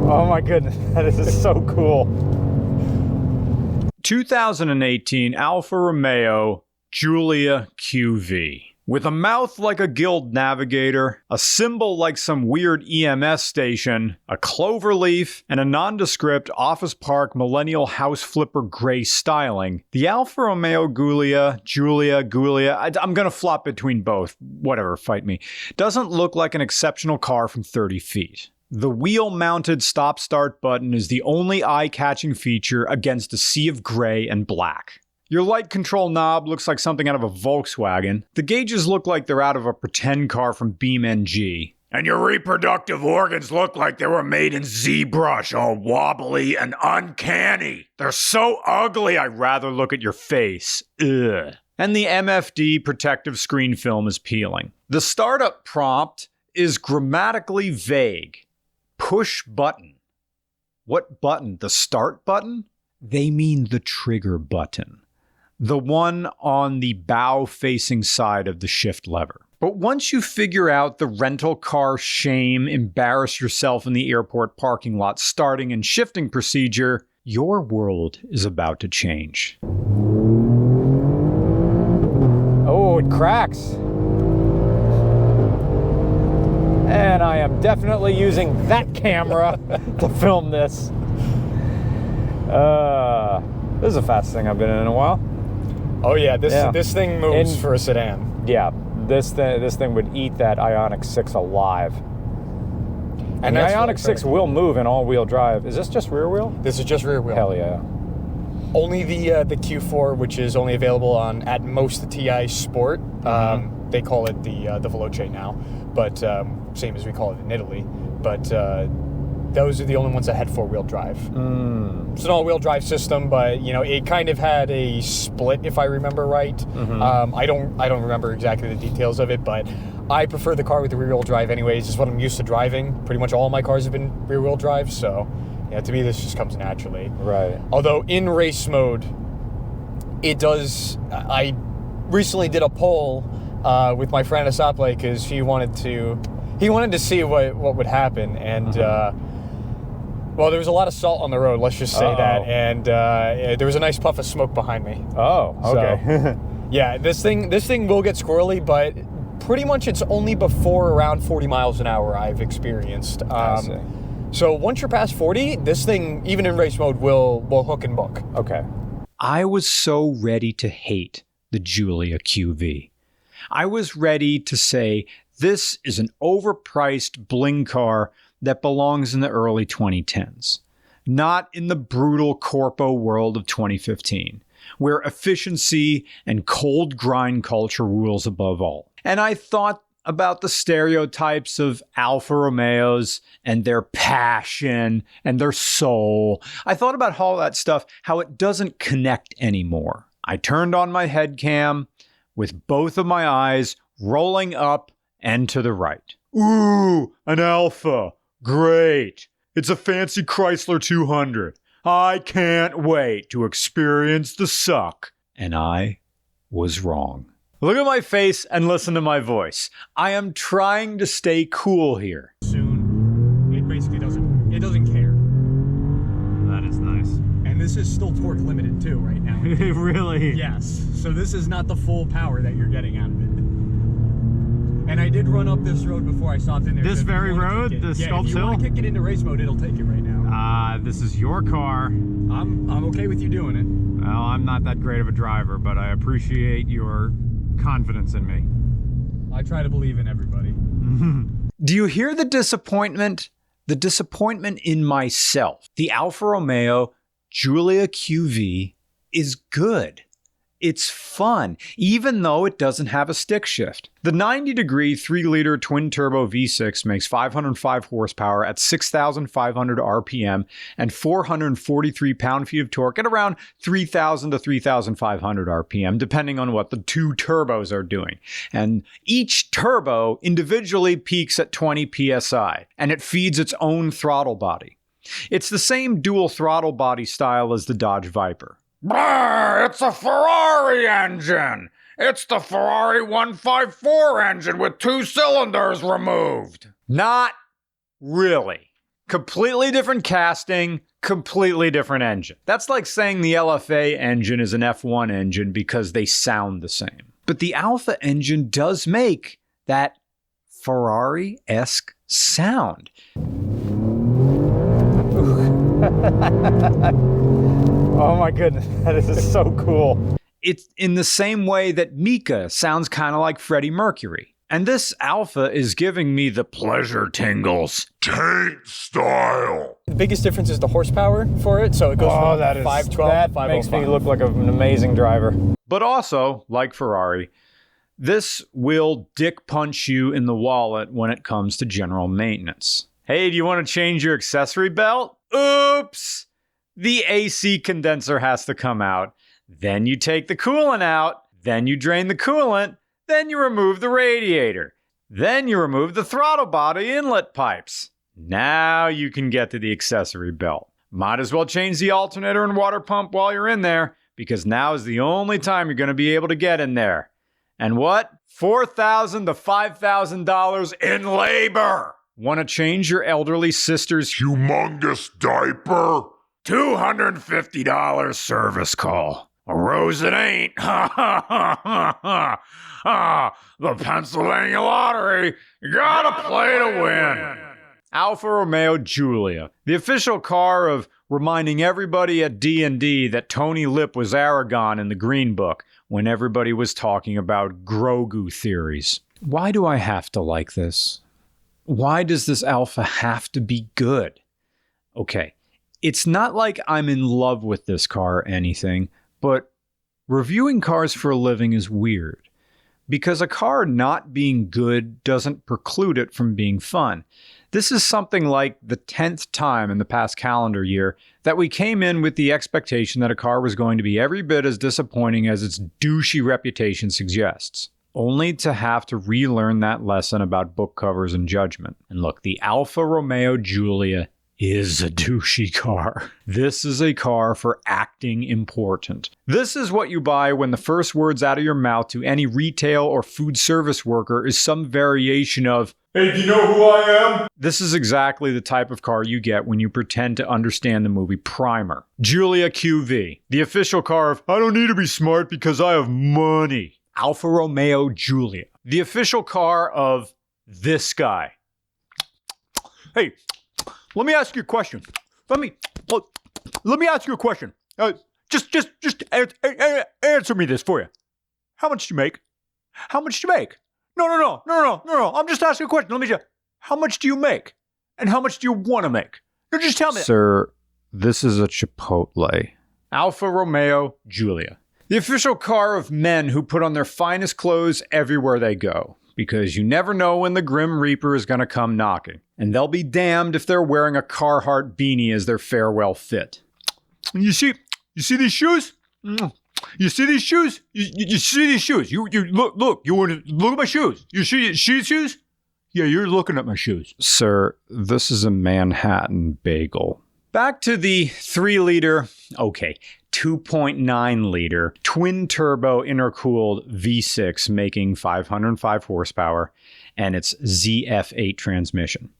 Oh my goodness, this is so cool. 2018 Alfa Romeo Giulia QV. With a mouth like a guild navigator, a symbol like some weird EMS station, a clover leaf, and a nondescript office park millennial house flipper gray styling, the Alfa Romeo Giulia, I'm gonna flop between both, whatever, fight me, doesn't look like an exceptional car from 30 feet. The wheel-mounted stop-start button is the only eye-catching feature against a sea of gray and black. Your light control knob looks like something out of a Volkswagen. The gauges look like they're out of a pretend car from BeamNG. And your reproductive organs look like they were made in ZBrush, all wobbly and uncanny. They're so ugly, I'd rather look at your face. Ugh. And the MFD protective screen film is peeling. The startup prompt is grammatically vague. Push button. What button? The start button? They mean the trigger button. The one on the bow-facing side of the shift lever. But once you figure out the rental car shame, embarrass yourself in the airport parking lot starting and shifting procedure, your world is about to change. Oh, it cracks. And I am definitely using that camera to film this. This is the fastest thing I've been in a while. Oh yeah, this thing moves for a sedan. Yeah, this thing would eat that Ioniq 6 alive. And the Ioniq 6 will move in all-wheel drive. Is this just rear wheel? This is just rear wheel. Hell yeah. Only the Q4, which is only available on at most the TI Sport. They call it the Veloce now, but same as we call it in Italy. But those are the only ones that had four-wheel drive. It's an all-wheel drive system, but you know it kind of had a split, if I remember right. I don't remember exactly the details of it, but I prefer the car with the rear-wheel drive anyways. It's what I'm used to driving. Pretty much all my cars have been rear-wheel drive, so yeah, to me this just comes naturally. Right. Although in race mode, it does. I recently did a poll with my friend Asaple because he wanted to see what would happen, and well, there was a lot of salt on the road, let's just say that, and there was a nice puff of smoke behind me. Oh, okay. So, yeah, this thing will get squirrely, but pretty much it's only before around 40 miles an hour I've experienced. I see. So once you're past 40, this thing, even in race mode, will hook and book. Okay. I was so ready to hate the Giulia QV. I was ready to say, this is an overpriced bling car that belongs in the early 2010s, not in the brutal corpo world of 2015, where efficiency and cold grind culture rules above all. And I thought about the stereotypes of Alfa Romeos and their passion and their soul. I thought about all that stuff, how it doesn't connect anymore. I turned on my head cam with both of my eyes rolling up and to the right. Ooh, an Alfa. Great. It's a fancy Chrysler 200. I can't wait to experience the suck. And I was wrong. Look at my face and listen to my voice. I am trying to stay cool here. Soon, it basically doesn't care. That is nice. And this is still torque limited too right now. Really? Yes. So this is not the full power that you're getting out of it. And I did run up this road before I stopped in there. This so very road? The Sculpt Hill? If you want to kick it into race mode, it'll take it right now. This is your car. I'm okay with you doing it. Well, I'm not that great of a driver, but I appreciate your confidence in me. I try to believe in everybody. Do you hear the disappointment? The disappointment in myself. The Alfa Romeo Giulia QV is good. It's fun, even though it doesn't have a stick shift. The 90-degree 3-liter twin-turbo V6 makes 505 horsepower at 6,500 RPM and 443 pound-feet of torque at around 3,000 to 3,500 RPM, depending on what the two turbos are doing. And each turbo individually peaks at 20 PSI, and it feeds its own throttle body. It's the same dual throttle body style as the Dodge Viper. Brr, it's a Ferrari engine! It's the Ferrari 154 engine with 2 cylinders removed! Not Really? Completely different casting, completely different engine. That's like saying the LFA engine is an F1 engine because they sound the same. But the Alfa engine does make that Ferrari-esque sound. Oh my goodness, that is so cool. It's in the same way that Mika sounds kind of like Freddie Mercury. And this Alfa is giving me the pleasure tingles. Tank style. The biggest difference is the horsepower for it. So it goes from 512 that to 505. makes me look like an amazing driver. But also, like Ferrari, this will dick punch you in the wallet when it comes to general maintenance. Hey, do you want to change your accessory belt? Oops! The AC condenser has to come out. Then you take the coolant out. Then you drain the coolant. Then you remove the radiator. Then you remove the throttle body inlet pipes. Now you can get to the accessory belt. Might as well change the alternator and water pump while you're in there, because now is the only time you're going to be able to get in there. And what? $4,000 to $5,000 in labor. Want to change your elderly sister's Humongous diaper. $250 service call. A rose it ain't. Ha ha ha ha ha. Ah, the Pennsylvania lottery. You gotta play to win. Alfa Romeo Giulia, the official car of reminding everybody at D&D that Tony Lip was Aragon in the Green Book when everybody was talking about Grogu theories. Why do I have to like this? Why does this Alfa have to be good? Okay, it's not like I'm in love with this car or anything, but reviewing cars for a living is weird. Because a car not being good doesn't preclude it from being fun. This is something like the 10th time in the past calendar year that we came in with the expectation that a car was going to be every bit as disappointing as its douchey reputation suggests. Only to have to relearn that lesson about book covers and judgment. And look, the Alfa Romeo Giulia is a douchey car. This is a car for acting important. This is what you buy when the first words out of your mouth to any retail or food service worker is some variation of, "Hey, do you know who I am?" This is exactly the type of car you get when you pretend to understand the movie Primer. Giulia QV, the official car of, I don't need to be smart because I have money. Alfa Romeo Giulia, the official car of this guy. Hey, let me ask you a question. Let me ask you a question. Just answer me this for you. How much do you make? How much do you make? No. I'm just asking a question. Let me just. How much do you make? And how much do you want to make? No, just tell me. Sir, this is a Chipotle. Alfa Romeo Giulia, the official car of men who put on their finest clothes everywhere they go. Because you never know when the Grim Reaper is going to come knocking. And they'll be damned if they're wearing a Carhartt beanie as their farewell fit. You see these shoes? You see these shoes? You see these shoes? You look. You want to look at my shoes? You see shoes? Yeah, you're looking at my shoes. Sir, this is a Manhattan bagel. Back to the 2.9 liter twin turbo intercooled V6 making 505 horsepower and its ZF8 transmission.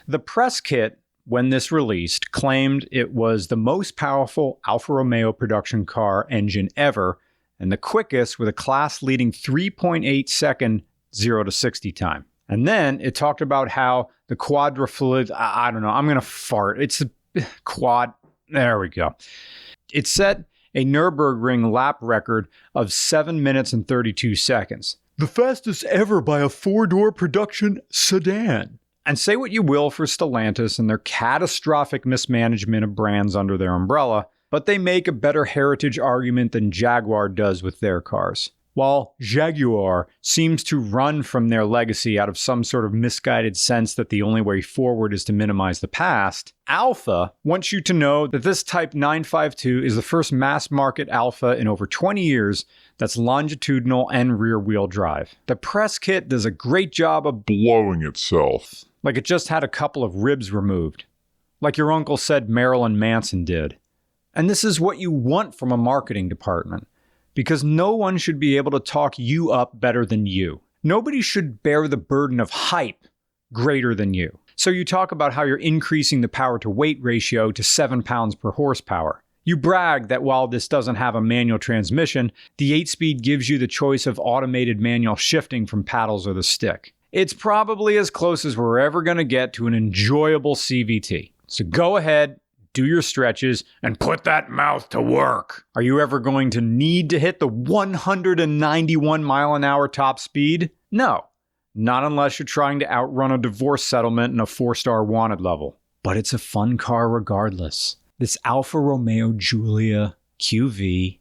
The press kit, when this released, claimed it was the most powerful Alfa Romeo production car engine ever and the quickest with a class-leading 3.8 second 0 to 60 time. And then it talked about how the quadrifoglio, I don't know, I'm going to fart. It's a quad, there we go. It set a Nürburgring lap record of 7 minutes and 32 seconds. The fastest ever by a four-door production sedan. And say what you will for Stellantis and their catastrophic mismanagement of brands under their umbrella, but they make a better heritage argument than Jaguar does with their cars. While Jaguar seems to run from their legacy out of some sort of misguided sense that the only way forward is to minimize the past, Alfa wants you to know that this Type 952 is the first mass-market Alfa in over 20 years that's longitudinal and rear-wheel drive. The press kit does a great job of blowing itself. Like it just had a couple of ribs removed. Like your uncle said Marilyn Manson did. And this is what you want from a marketing department. Because no one should be able to talk you up better than you. Nobody should bear the burden of hype greater than you. So you talk about how you're increasing the power to weight ratio to 7 pounds per horsepower. You brag that while this doesn't have a manual transmission, the 8-speed gives you the choice of automated manual shifting from paddles or the stick. It's probably as close as we're ever going to get to an enjoyable CVT. So go ahead, do your stretches, and put that mouth to work. Are you ever going to need to hit the 191 mile an hour top speed? No, not unless you're trying to outrun a divorce settlement in a 4-star wanted level. But it's a fun car regardless. This Alfa Romeo Giulia QV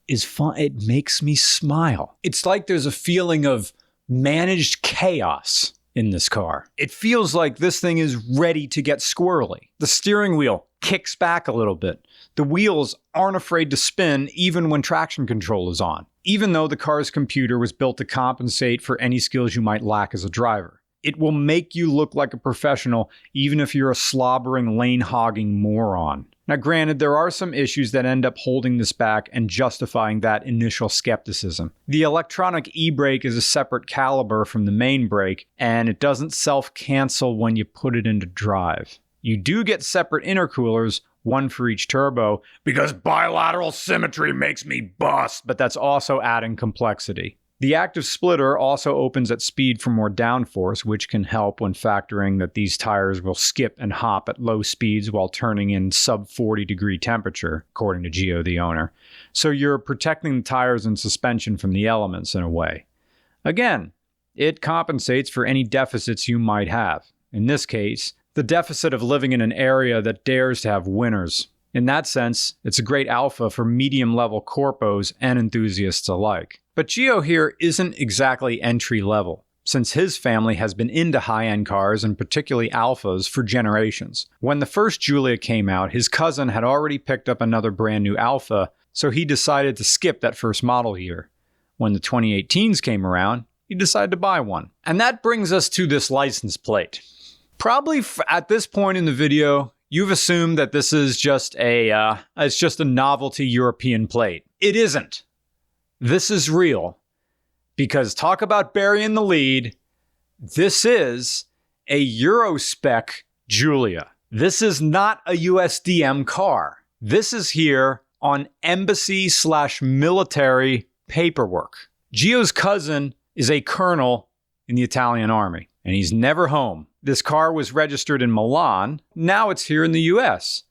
is fun. It makes me smile. It's like there's a feeling of managed chaos in this car. It feels like this thing is ready to get squirrely. The steering wheel kicks back a little bit. The wheels aren't afraid to spin even when traction control is on, even though the car's computer was built to compensate for any skills you might lack as a driver. It will make you look like a professional even if you're a slobbering, lane-hogging moron. Now granted, there are some issues that end up holding this back and justifying that initial skepticism. The electronic e-brake is a separate caliber from the main brake, and it doesn't self-cancel when you put it into drive. You do get separate intercoolers, one for each turbo, because bilateral symmetry makes me bust, but that's also adding complexity. The active splitter also opens at speed for more downforce, which can help when factoring that these tires will skip and hop at low speeds while turning in sub 40 degree temperature, according to Gio, the owner. So you're protecting the tires and suspension from the elements in a way. Again, it compensates for any deficits you might have. In this case, the deficit of living in an area that dares to have winners. In that sense, it's a great Alfa for medium-level corpos and enthusiasts alike. But Gio here isn't exactly entry-level, since his family has been into high-end cars and particularly Alfas for generations. When the first Giulia came out, his cousin had already picked up another brand new Alfa, so he decided to skip that first model year. When the 2018s came around, he decided to buy one. And that brings us to this license plate. Probably at this point in the video, you've assumed that this is just a novelty European plate. It isn't. This is real. Because talk about burying the lead, this is a Euro Spec Giulia. This is not a USDM car. This is here on embassy/military paperwork. Gio's cousin is a colonel in the Italian army, and he's never home. This car was registered in Milan. Now it's here in the US.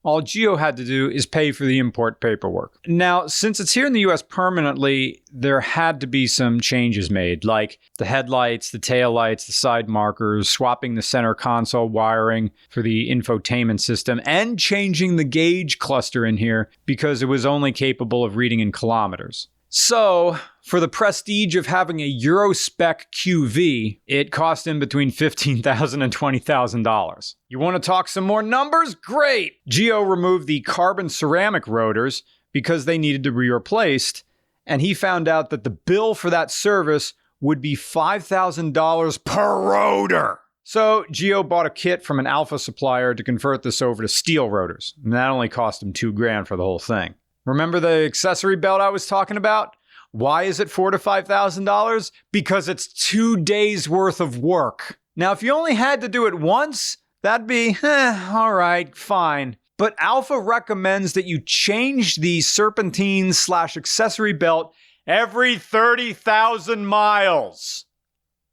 All Gio had to do is pay for the import paperwork. Now, since it's here in the US permanently, there had to be some changes made, like the headlights, the taillights, the side markers, swapping the center console wiring for the infotainment system, and changing the gauge cluster in here because it was only capable of reading in kilometers. So, for the prestige of having a Euro Spec QV, it cost him between $15,000 and $20,000. You want to talk some more numbers? Great! Gio removed the carbon ceramic rotors because they needed to be replaced, and he found out that the bill for that service would be $5,000 per rotor. So, Gio bought a kit from an Alfa supplier to convert this over to steel rotors, and that only cost him $2,000 for the whole thing. Remember the accessory belt I was talking about? Why is it $4,000 to $5,000? Because it's 2 days worth of work. Now, if you only had to do it once, that'd be, all right, fine. But Alfa recommends that you change the serpentine/accessory belt every 30,000 miles.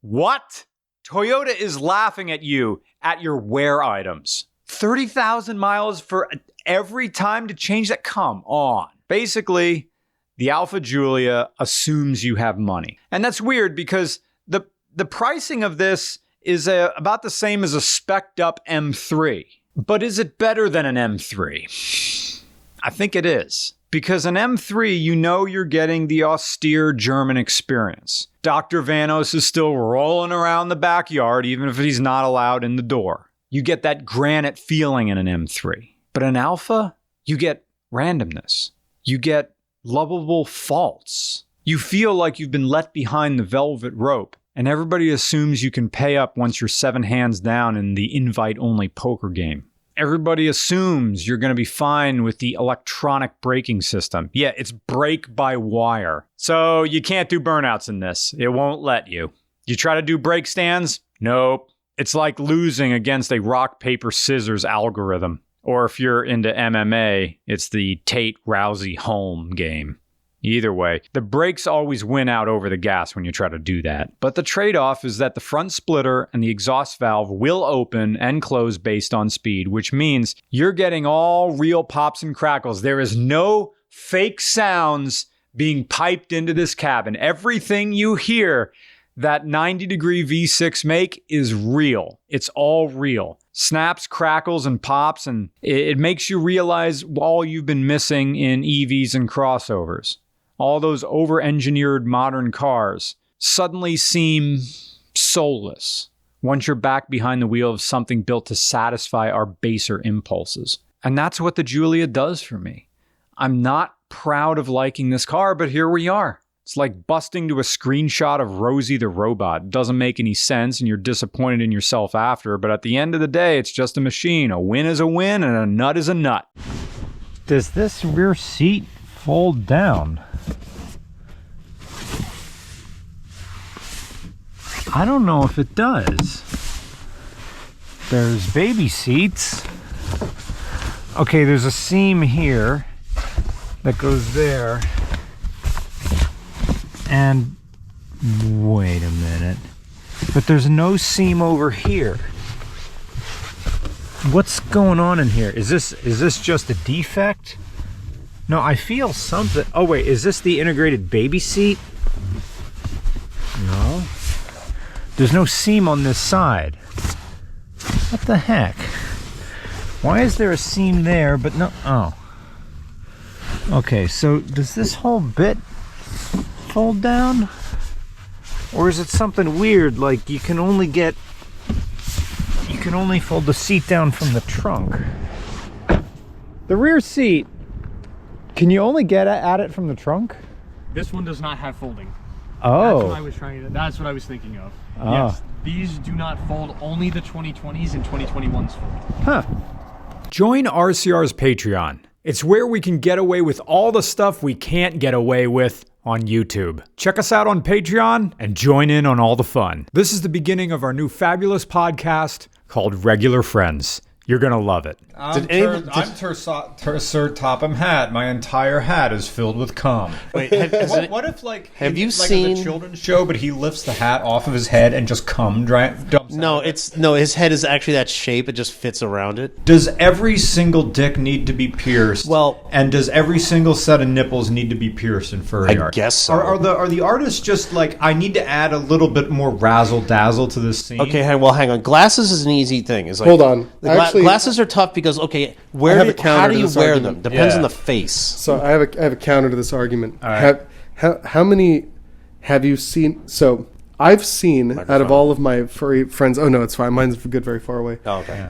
What? Toyota is laughing at you at your wear items. 30,000 miles for every time to change that? Come on. Basically, the Alfa Giulia assumes you have money. And that's weird because the pricing of this is about the same as a spec'd up M3. But is it better than an M3? I think it is. Because an M3, you know you're getting the austere German experience. Dr. Vanos is still rolling around the backyard even if he's not allowed in the door. You get that granite feeling in an M3. But an Alfa, you get randomness. You get lovable faults. You feel like you've been let behind the velvet rope, and everybody assumes you can pay up once you're 7 hands down in the invite-only poker game. Everybody assumes you're going to be fine with the electronic braking system. Yeah, it's brake-by-wire. So you can't do burnouts in this. It won't let you. You try to do brake stands? Nope. It's like losing against a rock, paper, scissors algorithm. Or if you're into MMA, it's the Tate Rousey home game. Either way, the brakes always win out over the gas when you try to do that. But the trade-off is that the front splitter and the exhaust valve will open and close based on speed, which means you're getting all real pops and crackles. There is no fake sounds being piped into this cabin. Everything you hear that 90-degree V6 make is real. It's all real. Snaps, crackles, and pops, and it makes you realize all you've been missing in EVs and crossovers. All those over-engineered modern cars suddenly seem soulless once you're back behind the wheel of something built to satisfy our baser impulses. And that's what the Giulia does for me. I'm not proud of liking this car, but here we are. It's like busting to a screenshot of Rosie the robot. It doesn't make any sense and you're disappointed in yourself after, but at the end of the day, it's just a machine. A win is a win and a nut is a nut. Does this rear seat fold down? I don't know if it does. There's baby seats. Okay, there's a seam here that goes there. And wait a minute. But there's no seam over here. What's going on in here? Is this just a defect? No, I feel something. Oh wait, is this the integrated baby seat? No. There's no seam on this side. What the heck? Why is there a seam there but no? Oh. Okay, so does this whole bit fold down? Or is it something weird like you can only fold the seat down from the trunk? The rear seat, can you only get at it from the trunk? This one does not have folding. Oh. That's what I was thinking of. Oh. Yes, these do not fold. Only the 2020s and 2021s fold. Huh. Join RCR's Patreon. It's where we can get away with all the stuff we can't get away with on YouTube. Check us out on Patreon and join in on all the fun. This is the beginning of our new fabulous podcast called Regular Friends. You're going to love it. I'm Sir Topham Hat. My entire hat is filled with cum. Wait, What if, like, have you like seen a children's show, but he lifts the hat off of his head and just cum dumps No, out? his head is actually that shape. It just fits around it. Does every single dick need to be pierced? Well, and does every single set of nipples need to be pierced in furry I art? guess so. Are the artists just like, I need to add a little bit more razzle dazzle to this scene? Okay, hang on. Glasses is an easy thing. It's like, Hold on. Actually, glasses are tough because how do you wear them? Depends on the face. So I have a counter to this argument. All right. How many have you seen? So I've seen out of all of my furry friends. Oh no, it's fine. Mine's good, very far away. Oh, okay.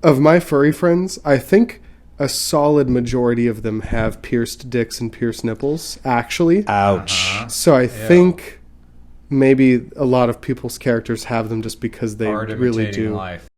Of my furry friends, I think a solid majority of them have pierced dicks and pierced nipples. Actually, Ouch. so I think maybe a lot of people's characters have them just because they Art really imitating do. life.